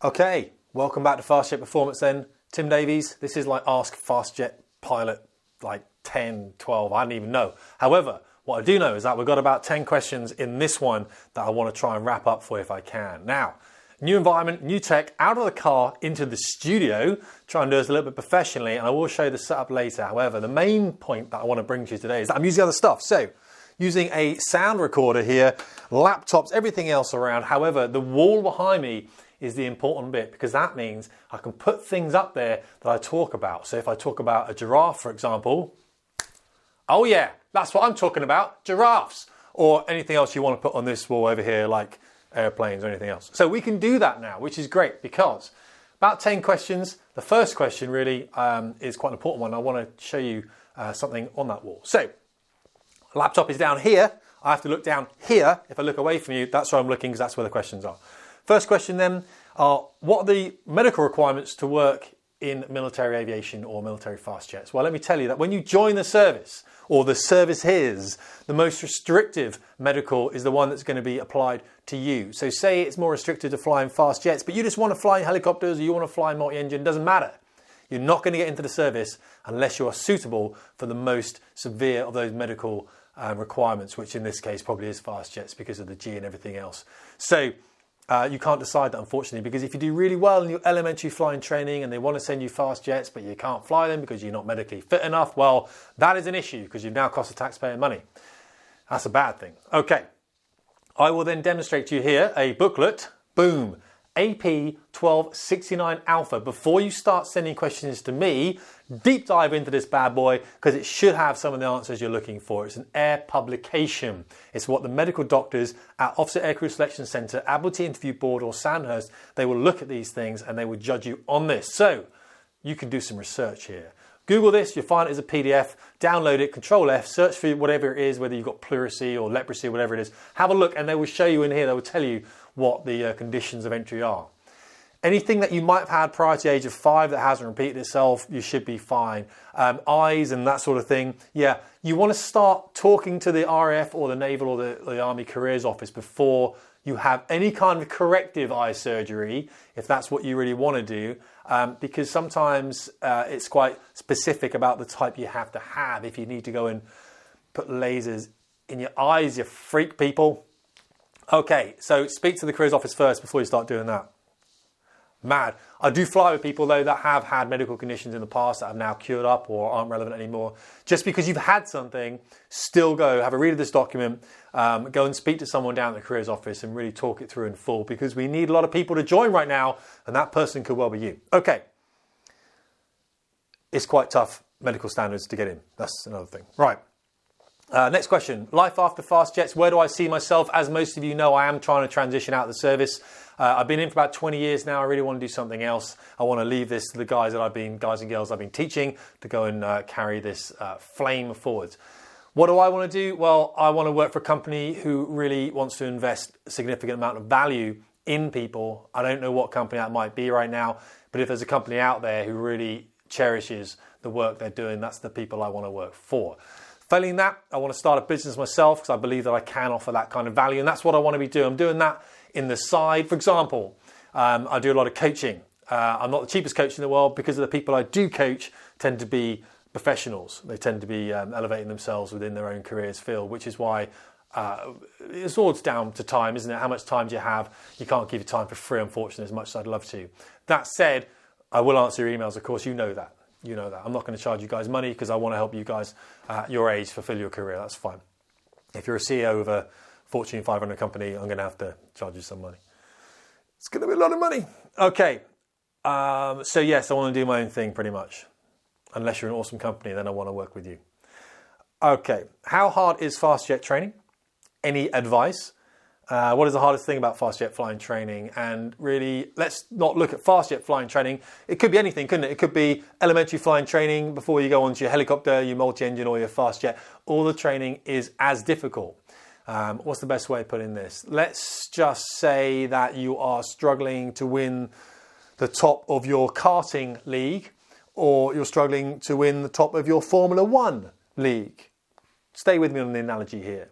Okay, welcome back to FastJet Performance then. Tim Davies, this is like Ask FastJet Pilot, like 10, 12, I don't even know. However, what I do know is that we've got about 10 questions in this one that I want to try and wrap up for you if I can. Now, new environment, new tech, out of the car into the studio, try and do this a little bit professionally, and I will show you the setup later. However, the main point that I want to bring to you today is that I'm using other stuff. So, using a sound recorder here, laptops, everything else around. However, the wall behind me is the important bit because that means I can put things up there that I talk about. So if I talk about a giraffe, for example, oh yeah, that's what I'm talking about, giraffes. Or anything else you want to put on this wall over here, like airplanes or anything else. So we can do that now, which is great because about 10 questions. The first question really is quite an important one. I want to show you something on that wall. So, laptop is down here. I have to look down here. If I look away from you, that's where I'm looking because that's where the questions are. First question then are, what are the medical requirements to work in military aviation or military fast jets? Well, let me tell you that when you join the service, or the service is, the most restrictive medical is the one that's going to be applied to you. So say it's more restricted to flying fast jets, but you just want to fly helicopters or you want to fly multi-engine, doesn't matter. You're not going to get into the service unless you are suitable for the most severe of those medical requirements, which in this case probably is fast jets because of the G and everything else. So you can't decide that, unfortunately, because if you do really well in your elementary flying training and they want to send you fast jets, but you can't fly them because you're not medically fit enough, well, that is an issue because you've now cost the taxpayer money. That's a bad thing. Okay, I will then demonstrate to you here a booklet. Boom. AP1269 Alpha. Before you start sending questions to me, deep dive into this bad boy because it should have some of the answers you're looking for. It's an air publication. It's what the medical doctors at Officer Aircrew Selection Centre, Admiralty Interview Board or Sandhurst, they will look at these things and they will judge you on this. So you can do some research here. Google this, you'll find it as a PDF, download it, Control F, search for whatever it is, whether you've got pleurisy or leprosy or whatever it is. Have a look and they will show you in here, they will tell you what the conditions of entry are. Anything that you might have had prior to the age of 5 that hasn't repeated itself, you should be fine. Eyes and that sort of thing, yeah. You want to start talking to the RAF or the Naval or the Army Careers Office before you have any kind of corrective eye surgery, if that's what you really want to do, because sometimes it's quite specific about the type you have to have if you need to go and put lasers in your eyes, you freak people. Okay, so speak to the careers office first before you start doing that. Mad. I do fly with people though that have had medical conditions in the past that have now cured up or aren't relevant anymore. Just because you've had something, still go, have a read of this document, go and speak to someone down at the careers office and really talk it through in full because we need a lot of people to join right now and that person could well be you. Okay. It's quite tough medical standards to get in. That's another thing. Right. Next question. Life after fast jets. Where do I see myself? As most of you know, I am trying to transition out of the service. I've been in for about 20 years now. I really want to do something else. I want to leave this to the guys and girls I've been teaching to go and carry this flame forwards. What do I want to do? Well, I want to work for a company who really wants to invest a significant amount of value in people. I don't know what company that might be right now, but if there's a company out there who really cherishes the work they're doing, that's the people I want to work for. Failing that, I want to start a business myself because I believe that I can offer that kind of value, and that's what I want to be doing. I'm doing that in the side. For example, I do a lot of coaching. I'm not the cheapest coach in the world because of the people I do coach tend to be professionals. They tend to be elevating themselves within their own careers field, which is why it's all down to time, isn't it? How much time do you have? You can't give your time for free, unfortunately, as much as I'd love to. That said, I will answer your emails, of course, you know that. You know that. I'm not going to charge you guys money because I want to help you guys at your age fulfill your career. That's fine. If you're a CEO of a Fortune 500 company, I'm going to have to charge you some money. It's going to be a lot of money. Okay. So yes, I want to do my own thing pretty much. Unless you're an awesome company, then I want to work with you. Okay. How hard is fast jet training? Any advice? What is the hardest thing about fast jet flying training? And really, let's not look at fast jet flying training. It could be anything, couldn't it? It could be elementary flying training before you go onto your helicopter, your multi-engine or your fast jet. All the training is as difficult. What's the best way of putting this? Let's just say that you are struggling to win the top of your karting league or you're struggling to win the top of your Formula One league. Stay with me on the analogy here.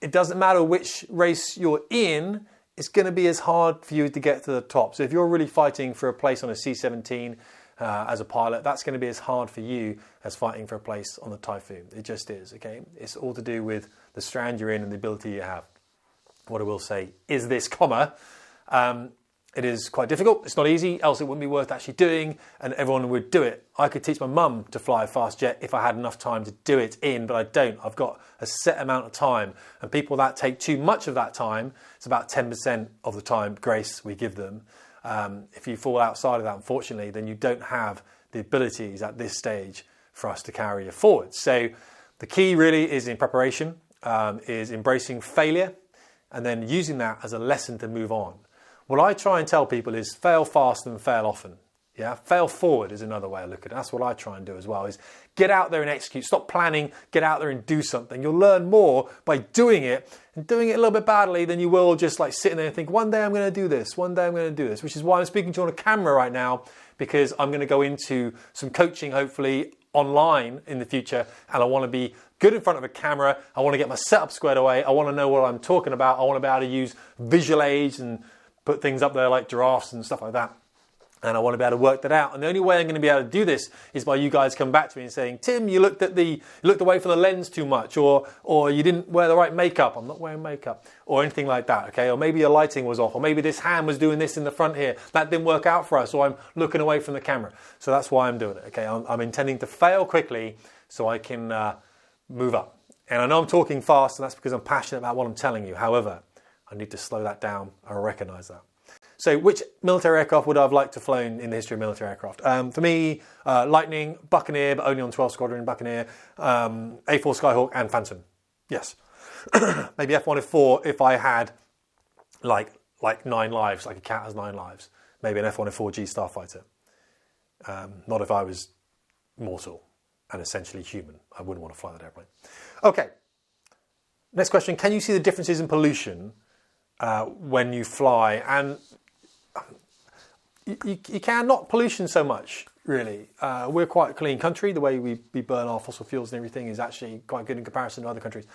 It doesn't matter which race you're in, it's going to be as hard for you to get to the top. So if you're really fighting for a place on a C-17 as a pilot, that's going to be as hard for you as fighting for a place on the Typhoon. It just is, okay? It's all to do with the strand you're in and the ability you have. What I will say is this, it is quite difficult. It's not easy, else it wouldn't be worth actually doing, and everyone would do it. I could teach my mum to fly a fast jet if I had enough time to do it but I don't. I've got a set amount of time, and people that take too much of that time, it's about 10% of the time grace we give them. If you fall outside of that, unfortunately, then you don't have the abilities at this stage for us to carry you forward. So the key really is in preparation, is embracing failure, and then using that as a lesson to move on. What I try and tell people is fail fast and fail often. Yeah, fail forward is another way of looking at it. That's what I try and do as well, is get out there and execute. Stop planning, get out there and do something. You'll learn more by doing it, and doing it a little bit badly than you will just like sitting there and think, one day I'm going to do this, one day I'm going to do this, which is why I'm speaking to you on a camera right now, because I'm going to go into some coaching, hopefully online in the future, and I want to be good in front of a camera. I want to get my setup squared away. I want to know what I'm talking about. I want to be able to use visual aids and put things up there like giraffes and stuff like that. And I want to be able to work that out. And the only way I'm going to be able to do this is by you guys coming back to me and saying, Tim, you looked away from the lens too much, or you didn't wear the right makeup. I'm not wearing makeup, or anything like that. Okay, or maybe your lighting was off, or maybe this hand was doing this in the front here. That didn't work out for us, or I'm looking away from the camera. So that's why I'm doing it. Okay, I'm intending to fail quickly so I can move up. And I know I'm talking fast, and that's because I'm passionate about what I'm telling you. However, I need to slow that down. I recognise that. So which military aircraft would I have liked to have flown in the history of military aircraft? For me, Lightning, Buccaneer, but only on 12 Squadron, Buccaneer, A4 Skyhawk and Phantom. Yes. Maybe F1, F4 if I had like 9 lives, like a cat has 9 lives. Maybe an F1, F4G Starfighter. Not if I was mortal and essentially human. I wouldn't want to fly that airplane. Okay. Next question. Can you see the differences in pollution when you fly? And you can, not pollution so much, really. We're quite a clean country. The way we burn our fossil fuels and everything is actually quite good in comparison to other countries.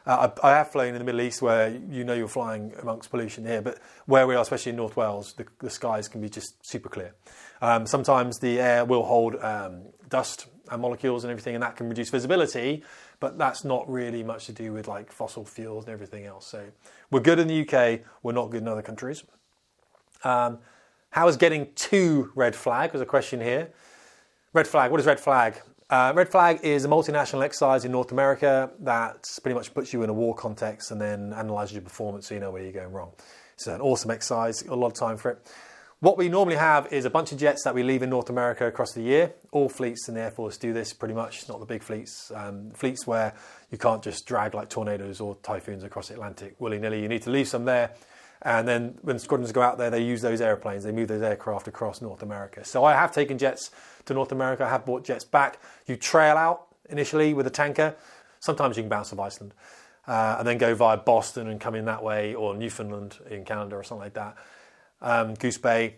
I have flown in the Middle East where you're flying amongst pollution here, but where we are, especially in North Wales, the skies can be just super clear. Sometimes the air will hold dust and molecules and everything, and that can reduce visibility, but that's not really much to do with like fossil fuels and everything else. So we're good in the UK, we're not good in other countries. How is getting to red flag? There's a question here. Red flag, what is red flag? Red flag is a multinational exercise in North America that pretty much puts you in a war context and then analyses your performance so you know where you're going wrong. It's an awesome exercise, a lot of time for it. What we normally have is a bunch of jets that we leave in North America across the year. All fleets in the Air Force do this pretty much, not the big fleets. Fleets where you can't just drag like tornadoes or typhoons across the Atlantic willy-nilly. You need to leave some there. And then when squadrons go out there, they use those airplanes. They move those aircraft across North America. So I have taken jets to North America. I have brought jets back. You trail out initially with a tanker. Sometimes you can bounce off Iceland. And then go via Boston and come in that way, or Newfoundland in Canada or something like that. Goose Bay.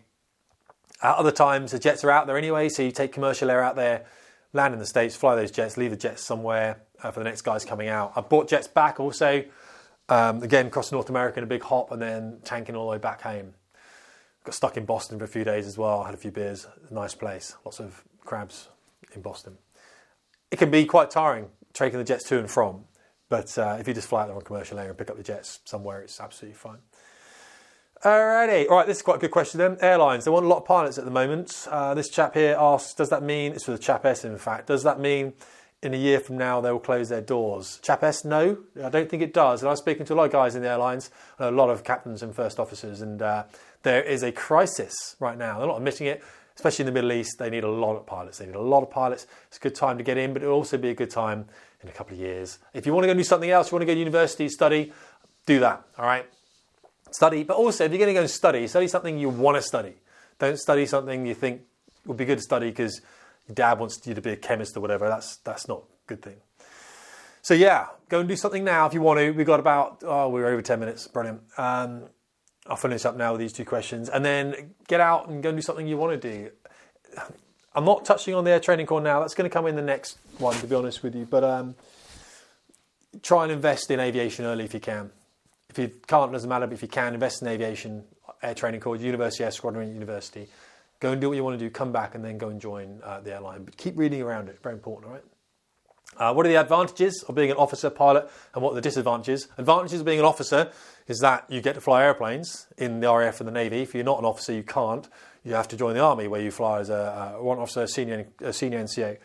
At other times, the jets are out there anyway, so you take commercial air out there, land in the States, fly those jets, leave the jets somewhere for the next guys coming out. I've brought jets back also, again, across North America in a big hop and then tanking all the way back home. Got stuck in Boston for a few days as well, had a few beers, a nice place, lots of crabs in Boston. It can be quite tiring taking the jets to and from, but if you just fly out there on commercial air and pick up the jets somewhere, it's absolutely fine. Alrighty, all right, this is quite a good question then. Airlines, they want a lot of pilots at the moment. This chap here asks, does that mean, it's for the chap S in fact, does that mean in a year from now they will close their doors? Chap S, no, I don't think it does. And I was speaking to a lot of guys in the airlines, a lot of captains and first officers, and there is a crisis right now. They're not admitting it, especially in the Middle East. They need a lot of pilots. They need a lot of pilots. It's a good time to get in, but it'll also be a good time in a couple of years. If you want to go do something else, you want to go to university, study, do that, all right? Study, but also if you're going to go and study something you want to study. Don't study something you think would be good to study because your dad wants you to be a chemist or whatever. That's not a good thing. So yeah, go and do something now if you want to. We've got about, we're over 10 minutes. Brilliant. I'll finish up now with these 2 questions and then get out and go and do something you want to do. I'm not touching on the air training core now. That's going to come in the next one, to be honest with you. But try and invest in aviation early if you can. If If you can't, it doesn't matter, but if you can, invest in aviation, air training corps, University Air Squadron University. Go and do what you want to do, come back and then go and join the airline. But keep reading around it, very important, all right? What are the advantages of being an officer pilot and what are the disadvantages? Advantages of being an officer is that you get to fly airplanes in the RAF and the Navy. If you're not an officer, you can't. You have to join the Army where you fly as a warrant officer, a senior NCO,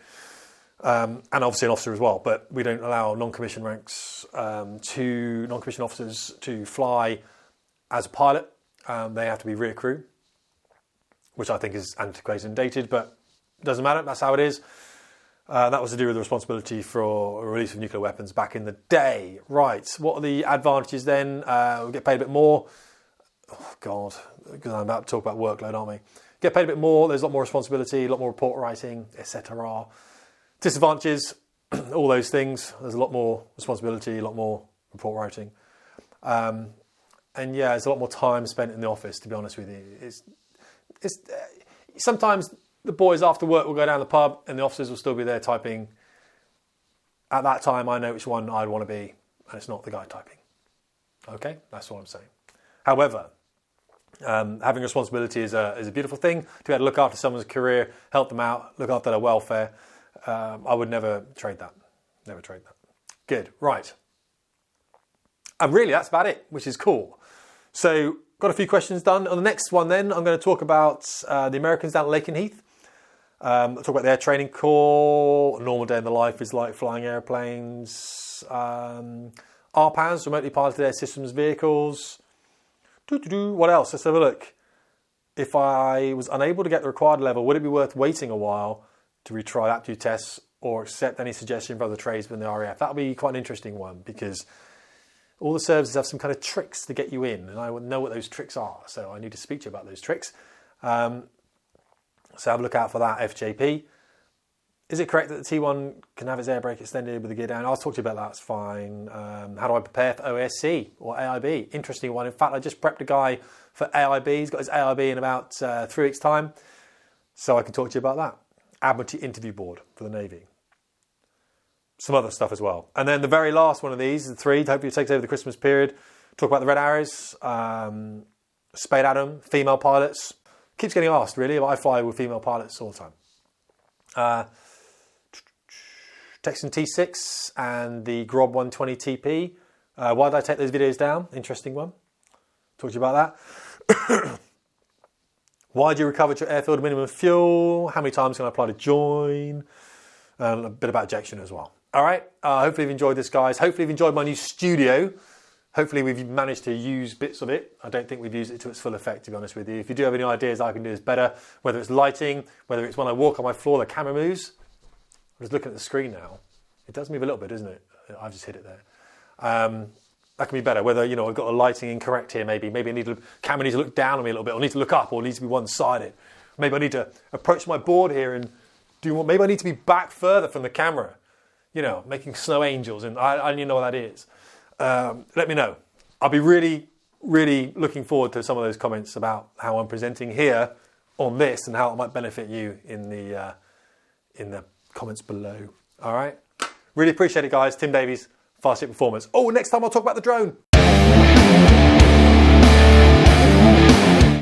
and obviously an officer as well. But we don't allow non-commissioned ranks to non-commissioned officers to fly as a pilot. They have to be rear crew, which I think is antiquated and dated, but it doesn't matter. That's how it is. That was to do with the responsibility for release of nuclear weapons back in the day. Right, what are the advantages then? We get paid a bit more. Oh, God, because I'm about to talk about workload, aren't we? Get paid a bit more, there's a lot more responsibility, a lot more report writing, etc. Disadvantages, all those things. There's a lot more responsibility, a lot more report writing. And yeah, there's a lot more time spent in the office, to be honest with you. It's sometimes the boys after work will go down the pub and the officers will still be there typing. At that time, I know which one I'd want to be, and it's not the guy typing. Okay, that's what I'm saying. However, having responsibility is a beautiful thing. To be able to look after someone's career, help them out, look after their welfare. I would never trade that. Never trade that. Good, right. And really, that's about it, which is cool. So, got a few questions done. On the next one then, I'm going to talk about the Americans down at Lakenheath. I'll talk about their training corps, a normal day in the life is like flying airplanes, RPAS, remotely piloted air systems vehicles. What else? Let's have a look. If I was unable to get the required level, would it be worth waiting a while to retry aptitude tests or accept any suggestion from other trades within the RAF? That would be quite an interesting one because all the services have some kind of tricks to get you in, and I wouldn't know what those tricks are, so I need to speak to you about those tricks. So have a look out for that, FJP. Is it correct that the T1 can have its air brake extended with the gear down? I'll talk to you about that, it's fine. How do I prepare for OSC or AIB? Interesting one. In fact, I just prepped a guy for AIB. He's got his AIB in about 3 weeks' time, so I can talk to you about that. Admiralty interview board for the Navy. Some other stuff as well. And then the very last one of these, the 3, hopefully it takes over the Christmas period. Talk about the Red Arrows, Spade Adam, female pilots. Keeps getting asked, really. I fly with female pilots all the time. Texan T6 and the Grob 120 TP. Why did I take those videos down? Interesting one. Talk to you about that. Why do you recover to airfield minimum fuel? How many times can I apply to join? And a bit about ejection as well. All right. Hopefully you've enjoyed this, guys. Hopefully you've enjoyed my new studio. Hopefully we've managed to use bits of it. I don't think we've used it to its full effect, to be honest with you. If you do have any ideas I can do this better, whether it's lighting, whether it's when I walk on my floor, the camera moves. I'm just looking at the screen now. It does move a little bit, doesn't it? I've just hit it there. That can be better. Whether, you know, I've got the lighting incorrect here, maybe I need camera needs to look down on me a little bit, or need to look up, or needs to be one-sided. Maybe I need to approach my board here and do what. Maybe I need to be back further from the camera. You know, making snow angels, and I don't even know what that is. Let me know. I'll be really, really looking forward to some of those comments about how I'm presenting here on this and how it might benefit you in the comments below. All right. Really appreciate it, guys. Tim Davies, Fast Jet Performance. Oh, next time I'll talk about the drone.